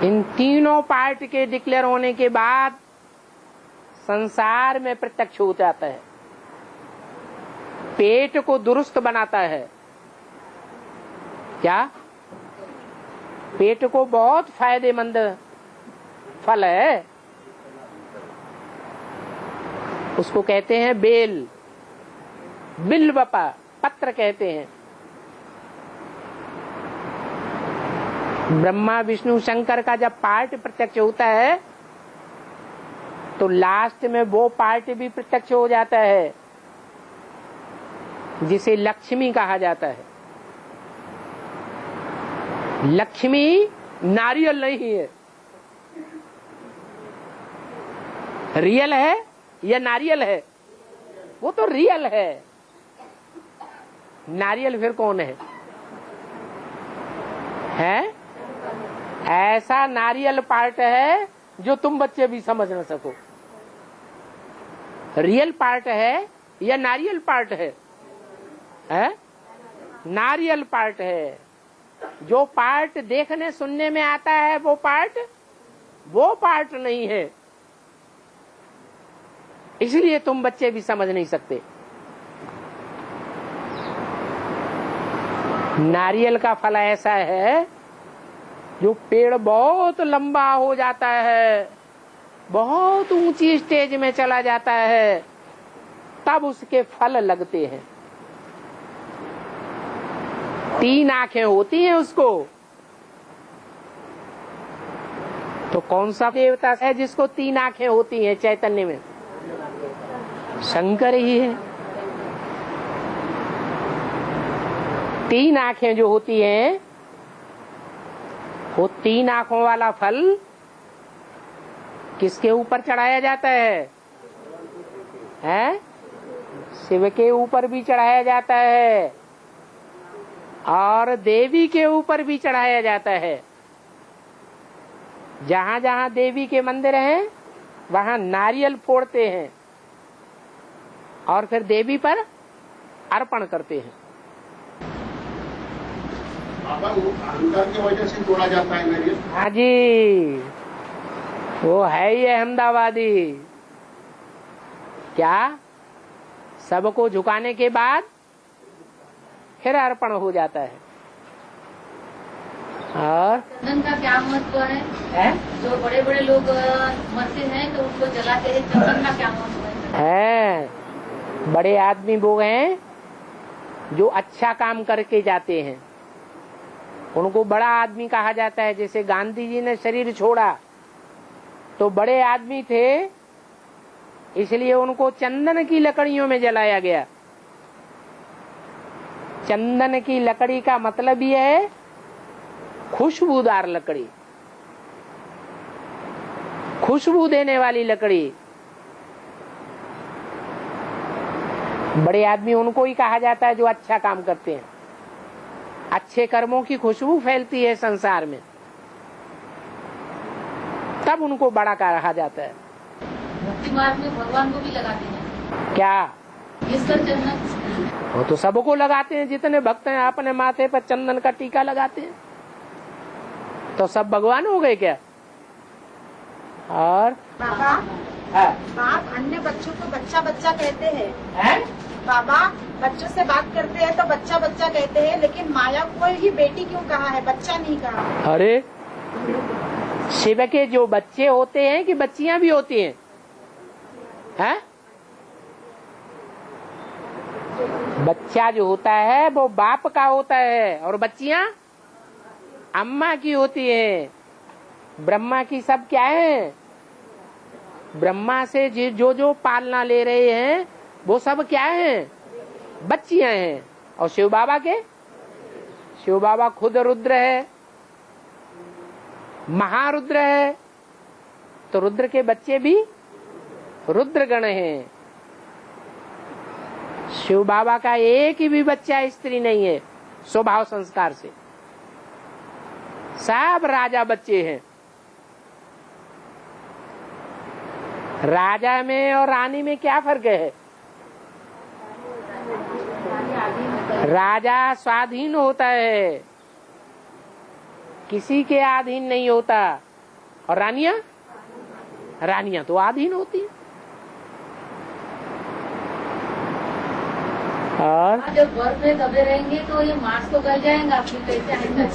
इन तीनों पार्ट के डिक्लेयर होने के बाद संसार में प्रत्यक्ष हो जाता है। पेट को दुरुस्त बनाता है। क्या? पेट को बहुत फायदेमंद फल है, उसको कहते हैं बेल, बिल्व पत्र कहते हैं। ब्रह्मा विष्णु शंकर का जब पार्ट प्रत्यक्ष होता है तो लास्ट में वो पार्ट भी प्रत्यक्ष हो जाता है जिसे लक्ष्मी कहा जाता है। लक्ष्मी नारियल नहीं है। रियल है या नारियल है? वो तो रियल है। नारियल फिर कौन है? हैं? ऐसा नारियल पार्ट है जो तुम बच्चे भी समझ न सको। रियल पार्ट है या नारियल पार्ट है? है? नारियल पार्ट है। जो पार्ट देखने सुनने में आता है वो पार्ट नहीं है। इसलिए तुम बच्चे भी समझ नहीं सकते। नारियल का फल ऐसा है जो पेड़ बहुत लंबा हो जाता है, बहुत ऊंची स्टेज में चला जाता है, तब उसके फल लगते हैं। 3 आंखें होती हैं उसको। तो कौन सा देवता है जिसको 3 आंखें होती हैं चैतन्य में? शंकर ही है। 3 आंखें जो होती हैं, वो 3 आंखों वाला फल किसके ऊपर चढ़ाया जाता है? शिव के ऊपर भी चढ़ाया जाता है और देवी के ऊपर भी चढ़ाया जाता है। जहाँ जहाँ देवी के मंदिर हैं वहाँ नारियल फोड़ते हैं और फिर देवी पर अर्पण करते हैं। वो अहंकार की वजह से तोड़ा जाता है नारियल। हाँ जी, वो है ये अहमदाबादी। क्या सबको झुकाने के बाद फिर अर्पण हो जाता है। और चंदन का क्या महत्व है? जो बड़े बड़े लोग मरते हैं तो उनको जलाते हैं, चंदन का क्या महत्व है? बड़े आदमी वो हैं जो अच्छा काम करके जाते हैं, उनको बड़ा आदमी कहा जाता है। जैसे गांधी जी ने शरीर छोड़ा तो बड़े आदमी थे, इसलिए उनको चंदन की लकड़ियों में जलाया गया। चंदन की लकड़ी का मतलब ये है खुशबूदार लकड़ी, खुशबू देने वाली लकड़ी। बड़े आदमी उनको ही कहा जाता है जो अच्छा काम करते हैं। अच्छे कर्मों की खुशबू फैलती है संसार में, तब उनको बड़ा कहा जाता है। भक्ति मार्ग में भगवान को भी लगाते हैं क्या? चंदन वो तो सबको लगाते हैं। जितने भक्त हैं अपने माथे पर चंदन का टीका लगाते हैं, तो सब भगवान हो गए क्या? और बाबा, बाप अन्य बच्चों को बच्चा बच्चा कहते हैं। बाबा बच्चों से बात करते हैं तो बच्चा बच्चा कहते हैं, लेकिन माया को ही बेटी क्यों कहा है, बच्चा नहीं कहा? अरे शिव के जो बच्चे होते हैं कि बच्चियां भी होती हैं? बच्चा जो होता है वो बाप का होता है और बच्चियां अम्मा की होती है। ब्रह्मा की सब क्या है? ब्रह्मा से जो जो पालना ले रहे हैं वो सब क्या है? बच्चियां हैं। और शिव बाबा के? शिव बाबा खुद रुद्र है, महारुद्र है, तो रुद्र के बच्चे भी रुद्रगण हैं। शिव बाबा का एक भी बच्चा स्त्री नहीं है स्वभाव संस्कार से, सब राजा बच्चे हैं। राजा में और रानी में क्या फर्क है? राजा स्वाधीन होता है, किसी के अधीन नहीं होता, और रानियां तो अधीन होती है। और जब बर्फ में दबे रहेंगे तो ये मार्स तो गल जाएगा, फिर कैसे आएंगे?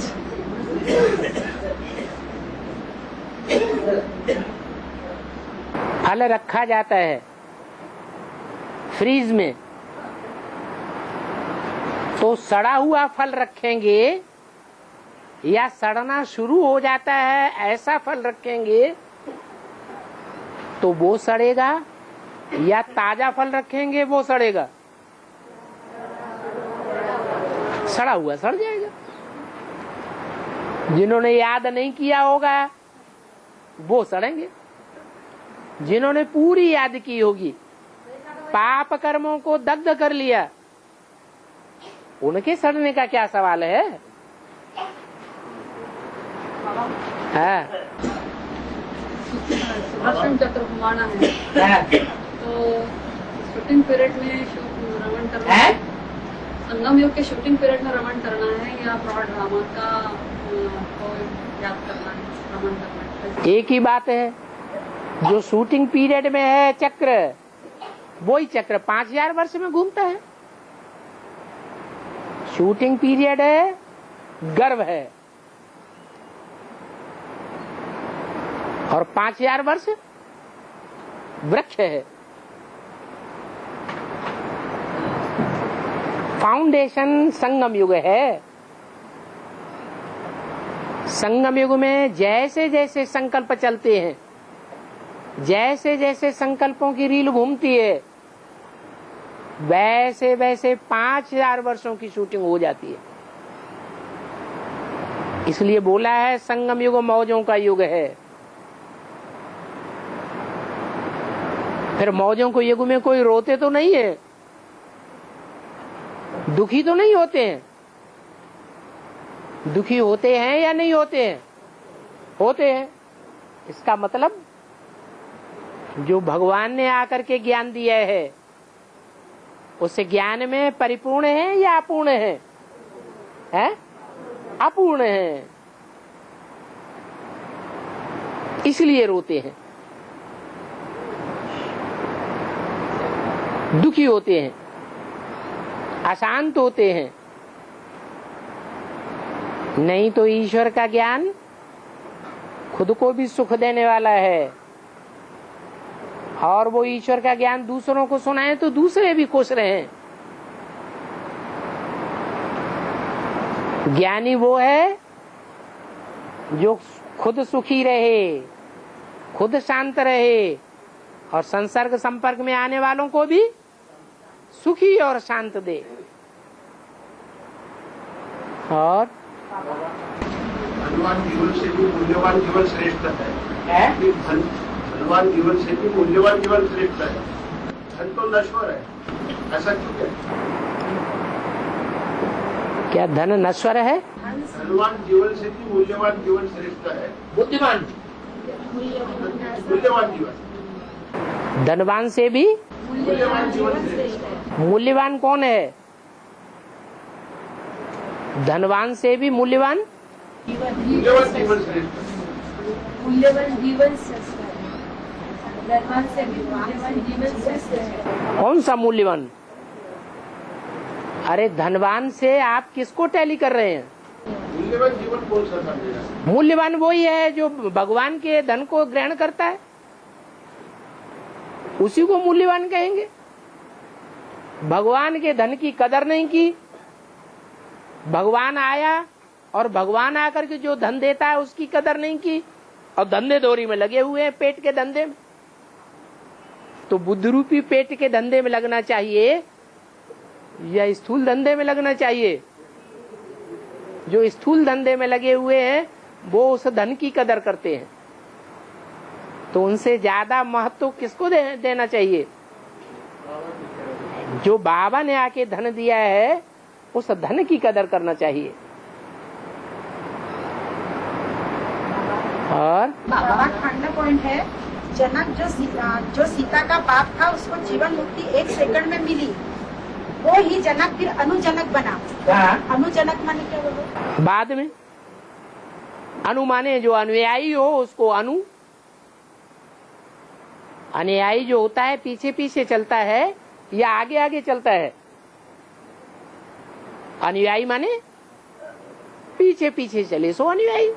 फल रखा जाता है फ्रीज में, तो सड़ा हुआ फल रखेंगे या सड़ना शुरू हो जाता है ऐसा फल रखेंगे तो वो सड़ेगा, या ताजा फल रखेंगे वो सड़ेगा? सड़ा हुआ सड़ जाएगा। जिन्होंने याद नहीं किया होगा वो सड़ेंगे, जिन्होंने पूरी याद की होगी, पाप कर्मों को दग्ध कर लिया, उनके सड़ने का क्या सवाल है? सुदर्शन चक्र घुमाना है तो शूटिंग पीरियड में रावण संगम युग के शूटिंग पीरियड में रमण करना है या ब्रॉड ड्रामा का याद करना है, रमण करना है? एक ही बात है, जो शूटिंग पीरियड में है चक्र, वही चक्र 5000 वर्ष में घूमता है। शूटिंग पीरियड है, गर्भ है, और 5000 वर्ष वृक्ष है। फाउंडेशन संगम युग है। संगम युग में जैसे जैसे संकल्प चलते हैं, जैसे जैसे संकल्पों की रील घूमती है, वैसे वैसे 5000 वर्षों की शूटिंग हो जाती है। इसलिए बोला है संगम युग मौजों का युग है। फिर मौजों को युग में कोई रोते तो नहीं है, दुखी तो नहीं होते हैं। दुखी होते हैं या नहीं होते हैं? होते हैं। इसका मतलब जो भगवान ने आकर के ज्ञान दिया है, उस ज्ञान में परिपूर्ण है या अपूर्ण है? अपूर्ण है, इसलिए रोते हैं, दुखी होते हैं, अशांत होते हैं। नहीं तो ईश्वर का ज्ञान खुद को भी सुख देने वाला है, और वो ईश्वर का ज्ञान दूसरों को सुनाए तो दूसरे भी खुश रहें। ज्ञानी वो है जो खुद सुखी रहे, खुद शांत रहे, और संसर्ग संपर्क में आने वालों को भी सुखी और शांत दे। और धनवान जीवन से भी मूल्यवान जीवन श्रेष्ठ है। धनवान जीवन से भी मूल्यवान जीवन श्रेष्ठ है। धन तो नश्वर है, ऐसा क्यों है? क्या धन नश्वर है? धनवान जीवन से भी मूल्यवान जीवन श्रेष्ठ है। बुद्धिमान मूल्यवान जीवन, धनवान से भी मूल्यवान जीवन श्रेष्ठ है। मूल्यवान कौन है? धनवान से भी मूल्यवान मूल्यवान जीवन श्रेष्ठ है। मूल्यवान जीवन श्रेष्ठ है। धनवान से भी मूल्यवान जीवन श्रेष्ठ है। कौन सा मूल्यवान? अरे धनवान से आप किसको टैली कर रहे हैं? मूल्यवान जीवन कौन सा था? मूल्यवान वही है जो भगवान के धन को ग्रहण करता है, उसी को मूल्यवान कहेंगे। भगवान के धन की कदर नहीं की, भगवान आया और भगवान आकर के जो धन देता है उसकी कदर नहीं की, और धंधे दोरी में लगे हुए हैं, पेट के धंधे में। तो बुद्ध रूपी पेट के धंधे में लगना चाहिए या स्थूल धंधे में लगना चाहिए? जो स्थूल धंधे में लगे हुए हैं वो उस धन की कदर करते हैं, तो उनसे ज्यादा महत्व किसको देना चाहिए? जो बाबा ने आके धन दिया है उस धन की कदर करना चाहिए। और बाबा खांडा पॉइंट है, जनक जो सीता का बाप था उसको जीवन मुक्ति 1 सेकंड में मिली, वो ही जनक फिर अनुजनक बना। अनुजनक माने क्या बोलो? बाद में अनु माने जो अनुयायी हो उसको अनु। अनुयायी जो होता है पीछे पीछे चलता है या आगे आगे चलता है? अनुयायी माने पीछे पीछे चले सो अनुयायी।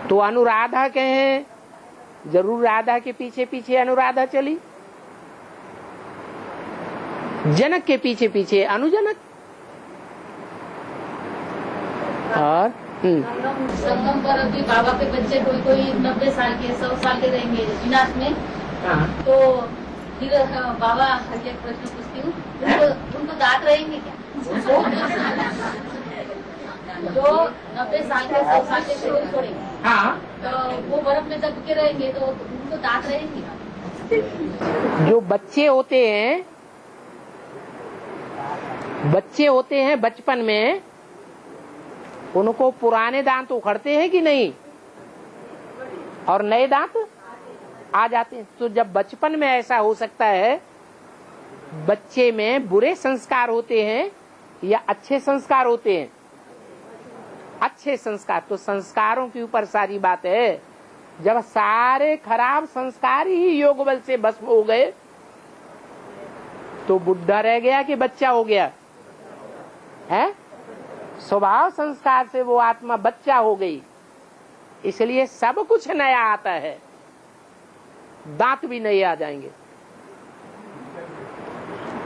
तो अनुराधा कहें, जरूर राधा के पीछे पीछे अनुराधा चली, जनक के पीछे पीछे अनुजनक। और संगम पर अभी बाबा के बच्चे कोई 90 साल के 100 साल के रहेंगे विनाश में। तो फिर बाबा एक प्रश्न पूछती हूँ, उनको दांत रहेंगे क्या? जो 90 साल के 100 साल के छोड़ेंगे, तो वो बर्फ में दब के रहेंगे, तो उनको दांत रहेंगे? जो बच्चे होते हैं बचपन में, उनको पुराने दांत उखड़ते हैं कि नहीं, और नए दांत आ जाते हैं। तो जब बचपन में ऐसा हो सकता है, बच्चे में बुरे संस्कार होते हैं या अच्छे संस्कार होते हैं? अच्छे संस्कार। तो संस्कारों के ऊपर सारी बात है। जब सारे खराब संस्कार ही योग बल से भस्म हो गए तो बुढ़ा रह गया कि बच्चा हो गया है? स्वभाव संस्कार से वो आत्मा बच्चा हो गई। इसलिए सब कुछ नया आता है, दांत भी नए आ जाएंगे।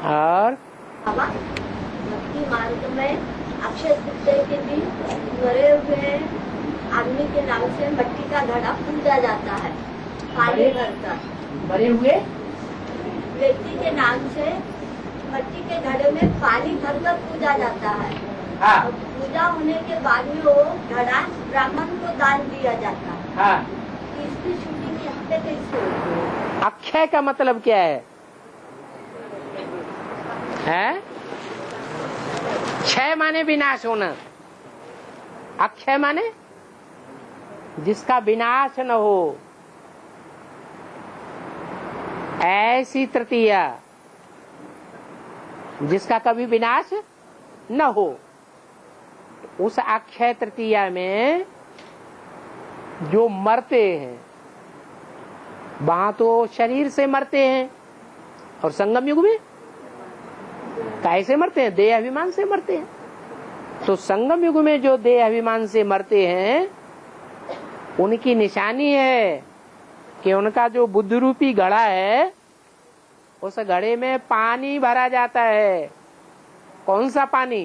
और भक्ति मार्ग में अक्षय तृतीया के दिन मरे हुए आदमी के नाम से मट्टी का घड़ा पूजा जाता है। पानी भरकर मरे हुए व्यक्ति के नाम से मट्टी के घड़े में पानी भरकर पूजा जाता है। हाँ। पूजा होने के बाद में वो घड़ा ब्राह्मण को दान दिया जाता है। हाँ। इसकी शूटिंग यहाँ पे कैसे होती है? अक्षय का मतलब क्या है? क्षय माने विनाश होना, अक्षय माने जिसका विनाश न हो, ऐसी तृतीया जिसका कभी विनाश न हो। उस अक्षय तृतीया में जो मरते हैं वहां तो शरीर से मरते हैं, और संगम युग में कैसे मरते हैं? देह अभिमान से मरते हैं। तो संगम युग में जो देह अभिमान से मरते हैं उनकी निशानी है कि उनका जो बुद्ध रूपी घड़ा है उस घड़े में पानी भरा जाता है। कौन सा पानी?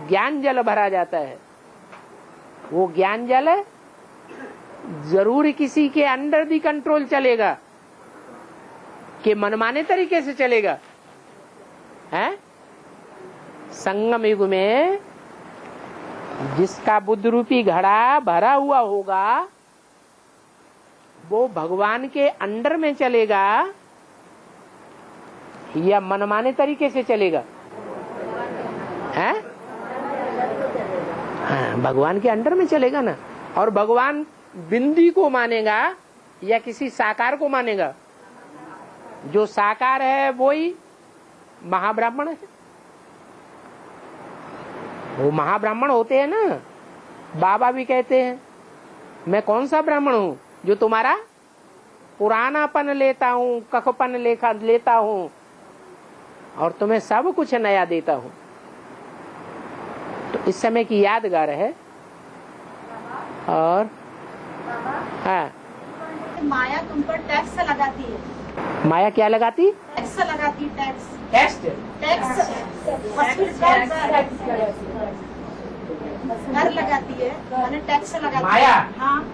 ज्ञान जल भरा जाता है। वो ज्ञान जल जरूर किसी के अंडर दी कंट्रोल चलेगा कि मनमाने तरीके से चलेगा है? संगम युग में जिसका बुद्ध रूपी घड़ा भरा हुआ होगा वो भगवान के अंडर में चलेगा या मनमाने तरीके से चलेगा? है? हाँ, भगवान के अंडर में चलेगा ना। और भगवान बिंदी को मानेगा या किसी साकार को मानेगा? जो साकार है वही महाब्राह्मण है। वो महाब्राह्मण होते हैं ना। बाबा भी कहते हैं मैं कौन सा ब्राह्मण हूँ जो तुम्हारा पुरानापन लेता हूँ, कखपन लेता हूँ और तुम्हें सब कुछ नया देता हूँ। तो इस समय की यादगार है। और हाँ, माया तुम पर टैक्स लगाती है। माया क्या लगाती? टैक्स लगाती। टैक्स टेस्ट कर लगाती है, मैंने टैक्स लगाती माया। है। हाँ,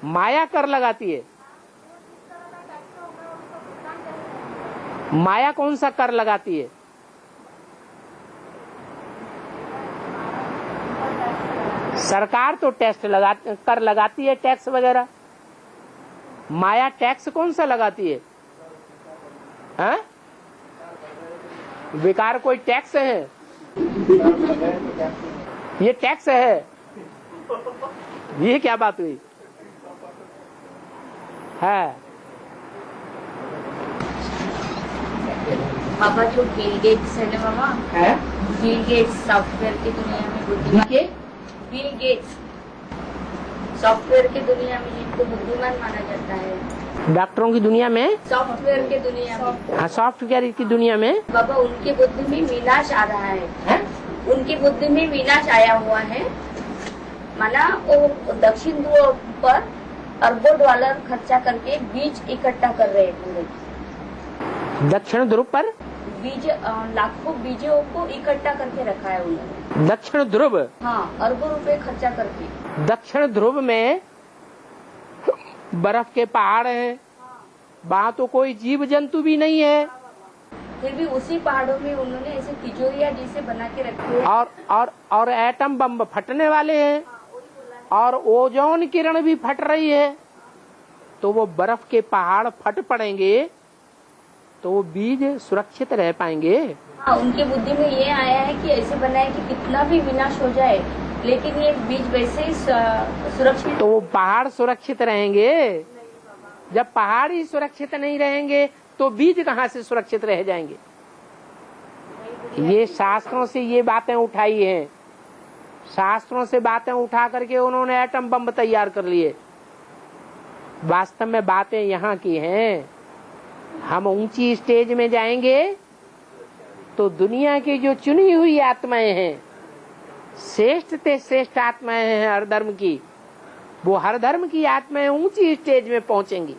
माया कर लगाती है। माया कौन सा कर लगाती है? सरकार तो कर लगाती है टैक्स वगैरह। माया टैक्स कौन सा लगाती है? हाँ? बेकार कोई टैक्स है? ये टैक्स है? ये क्या बात हुई? है बाबा जो बिल गेट्स है ना बाबा, बिल गेट्स सॉफ्टवेयर की दुनिया में बुद्धिमान, बिल गेट्स सॉफ्टवेयर की दुनिया में जिनको बुद्धिमान माना जाता है। डॉक्टरों की दुनिया में, सॉफ्टवेयर की दुनिया में, हाँ सॉफ्टवेयर की दुनिया में बाबा उनकी बुद्धि में विनाश आ रहा है? उनकी बुद्धि में विनाश आया हुआ है। माना वो दक्षिण ध्रुव पर अरबों डॉलर खर्चा करके बीज इकट्ठा कर रहे हैं पूरे। दक्षिण ध्रुव पर बीज लाखों बीजों को इकट्ठा करके रखा है उन्होंने। दक्षिण ध्रुव? हाँ, अरबों रुपए खर्चा करके। दक्षिण ध्रुव में बर्फ के पहाड़ हैं, वहाँ तो कोई जीव जंतु भी नहीं है, फिर भी उसी पहाड़ों में उन्होंने ऐसे तिजोरिया जैसे बना के रखे हैं। और एटम बम फटने वाले हैं और ओजोन किरण भी फट रही है। तो वो बर्फ के पहाड़ फट पड़ेंगे तो वो बीज सुरक्षित रह पाएंगे। हाँ, उनकी बुद्धि में ये आया है कि ऐसे बनाए कि कितना भी विनाश हो जाए लेकिन ये बीज वैसे ही सुरक्षित। तो वो पहाड़ सुरक्षित रहेंगे। जब पहाड़ ही सुरक्षित नहीं रहेंगे तो बीज कहाँ से सुरक्षित रह जाएंगे? ये शास्त्रों से ये बातें उठाई हैं, शास्त्रों से बातें उठा करके उन्होंने एटम बम तैयार कर लिए। वास्तव में बातें यहाँ की हैं। हम ऊंची स्टेज में जाएंगे तो दुनिया की जो चुनी हुई आत्माएं हैं, श्रेष्ठ से श्रेष्ठ आत्माएं हैं हर धर्म की, वो हर धर्म की आत्माएं ऊंची स्टेज में पहुंचेंगी।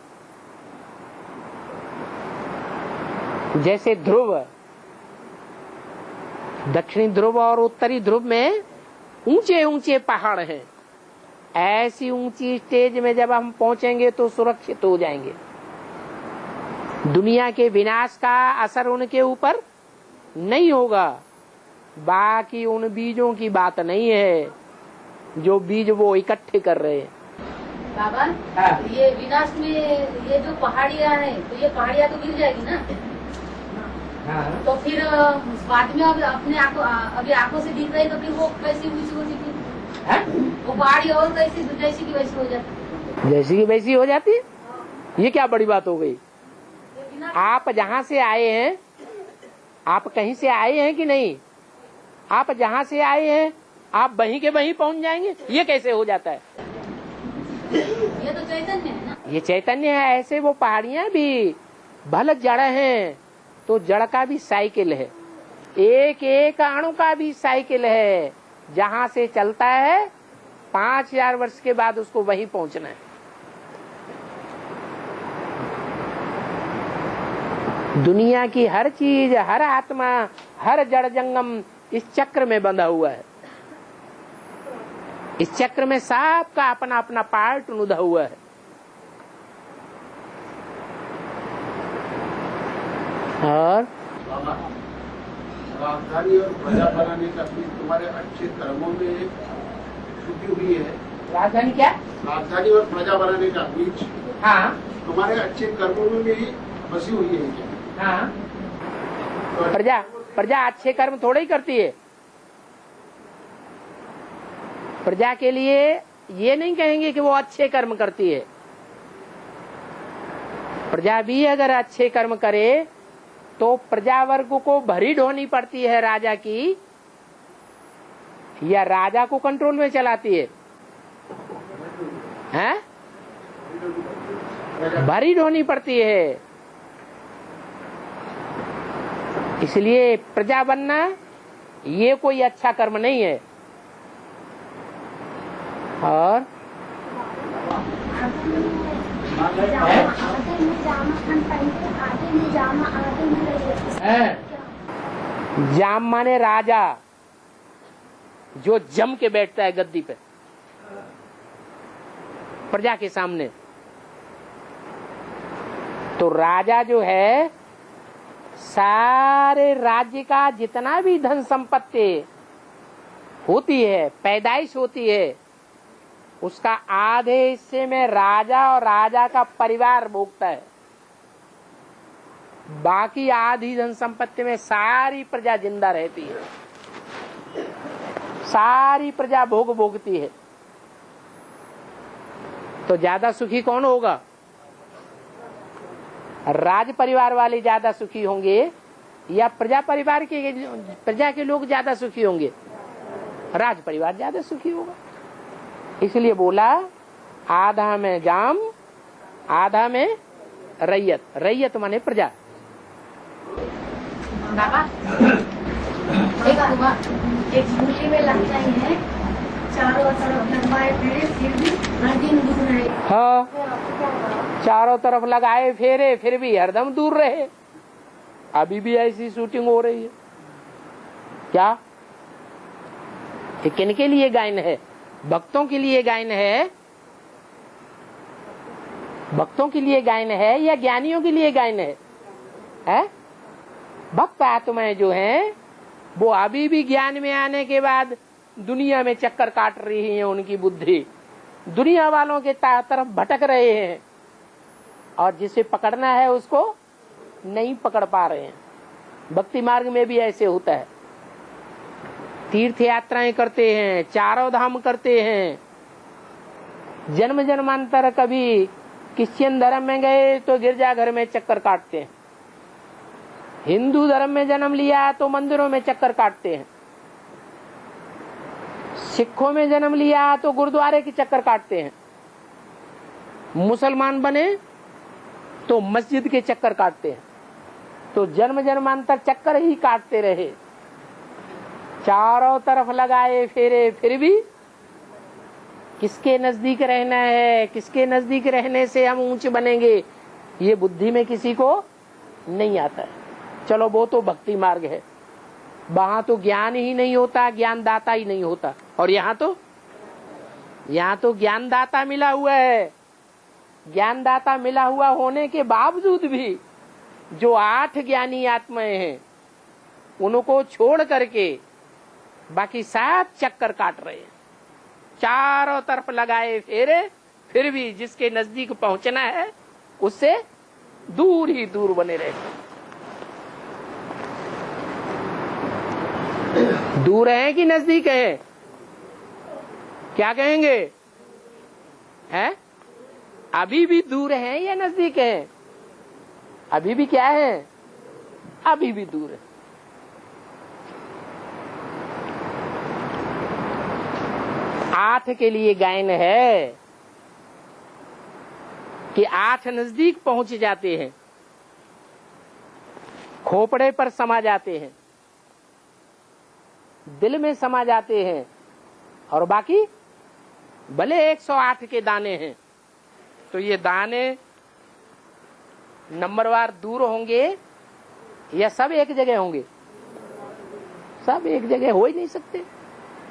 जैसे ध्रुव, दक्षिणी ध्रुव और उत्तरी ध्रुव में ऊंचे ऊंचे पहाड़ हैं, ऐसी ऊंची स्टेज में जब हम पहुंचेंगे तो सुरक्षित हो जाएंगे। दुनिया के विनाश का असर उनके ऊपर नहीं होगा। बाकी उन बीजों की बात नहीं है जो बीज वो इकट्ठे कर रहे हैं। बाबा, ये विनाश में ये जो पहाड़ियाँ हैं, तो ये पहाड़ियाँ तो गिर जाएगी ना? हाँ। तो फिर बाद में अपने अभी आंखों से दिख रही, तो फिर वो कैसी ऊंची होती थी? वो पहाड़ी और कैसी जैसी की वैसी हो जाती? जैसी की वैसी हो जाती? ये क्या बड़ी बात हो गई? आप जहाँ से आए हैं, आप कहीं से आए हैं कि नहीं? आप जहाँ से आए हैं आप वहीं के वहीं पहुँच जाएंगे। ये कैसे हो जाता है? ये तो चैतन्य है ना? ये चैतन्य है। ऐसे वो पहाड़ियाँ भी भले जड़ हैं, तो जड़ का भी साइकिल है, एक एक अणु का भी साइकिल है। जहाँ से चलता है 5000 वर्ष के बाद उसको वहीं पहुँचना है। दुनिया की हर चीज, हर आत्मा, हर जड़ जंगम इस चक्र में बंधा हुआ है। इस चक्र में सबका अपना अपना पार्ट नुदा हुआ है। और राजधानी और प्रजा बनाने का भी तुम्हारे अच्छे कर्मों में छुपी हुई है। राजधानी क्या? राजधानी और प्रजा बनाने का बीच, हाँ, तुम्हारे अच्छे कर्मों में भी बसी हुई है क्या? हाँ। प्रजा अच्छे कर्म थोड़े ही करती है। प्रजा के लिए ये नहीं कहेंगे कि वो अच्छे कर्म करती है। प्रजा भी अगर अच्छे कर्म करे तो प्रजा वर्ग को भरी ढोनी पड़ती है राजा की, या राजा को कंट्रोल में चलाती है? हैं? भरी ढोनी पड़ती है। इसलिए प्रजा बनना ये कोई अच्छा कर्म नहीं है। और जाम माने राजा, जो जम के बैठता है गद्दी पे प्रजा के सामने। तो राजा जो है, सारे राज्य का जितना भी धन संपत्ति होती है, पैदाइश होती है, उसका आधे हिस्से में राजा और राजा का परिवार भोगता है। बाकी आधी धन संपत्ति में सारी प्रजा जिंदा रहती है, सारी प्रजा भोगती है। तो ज्यादा सुखी कौन होगा? राज परिवार वाले ज्यादा सुखी होंगे या प्रजा परिवार के, प्रजा के लोग ज्यादा सुखी होंगे? राज परिवार ज्यादा सुखी होगा। इसलिए बोला आधा में जाम, आधा में रैयत। रैयत माने प्रजा। एक स्कूटी में लगता ही है, चारों तरफ लंबाए फेरे फिर भी हर दिन दूर रहे। हाँ, चारों तरफ लगाए फेरे फिर भी हरदम दूर रहे। अभी भी ऐसी शूटिंग हो रही है। क्या? ये किनके लिए गायन है? भक्तों के लिए गायन है? भक्तों के लिए गायन है या ज्ञानियों के लिए गायन है? भक्त आत्माएं जो हैं वो अभी भी ज्ञान में आने के बाद दुनिया में चक्कर काट रही है। उनकी बुद्धि दुनिया वालों के तरफ भटक रहे हैं और जिसे पकड़ना है उसको नहीं पकड़ पा रहे हैं। भक्ति मार्ग में भी ऐसे होता है। तीर्थ यात्राएं करते हैं, चारों धाम करते हैं, जन्म जन्मांतर कभी क्रिश्चियन धर्म में गए तो गिरजाघर में चक्कर काटते हैं, हिंदू धर्म में जन्म लिया तो मंदिरों में चक्कर काटते हैं, सिखों में जन्म लिया तो गुरुद्वारे के चक्कर काटते हैं, मुसलमान बने तो मस्जिद के चक्कर काटते हैं। तो जन्म जन्मांतर चक्कर ही काटते रहे, चारों तरफ लगाए फेरे, फिर भी किसके नजदीक रहना है, किसके नजदीक रहने से हम ऊंचे बनेंगे, ये बुद्धि में किसी को नहीं आता है। चलो वो तो भक्ति मार्ग है, वहां तो ज्ञान ही नहीं होता, ज्ञान दाता ही नहीं होता। और यहाँ तो ज्ञान दाता मिला हुआ है। ज्ञान दाता मिला हुआ होने के बावजूद भी जो 8 ज्ञानी आत्माएं हैं उनको छोड़ करके बाकी 7 चक्कर काट रहे हैं, चारों तरफ लगाए फेरे, फिर भी जिसके नजदीक पहुंचना है उससे दूर ही दूर बने रहते। दूर है कि नजदीक है? क्या कहेंगे? हैं? अभी भी दूर है या नजदीक है? अभी भी क्या है? अभी भी दूर है। आठ के लिए गायन है कि 8 नजदीक पहुंच जाते हैं, खोपड़े पर समा जाते हैं, दिल में समा जाते हैं, और बाकी भले 108 के दाने हैं तो ये दाने नंबरवार दूर होंगे या सब एक जगह होंगे? सब एक जगह हो ही नहीं सकते।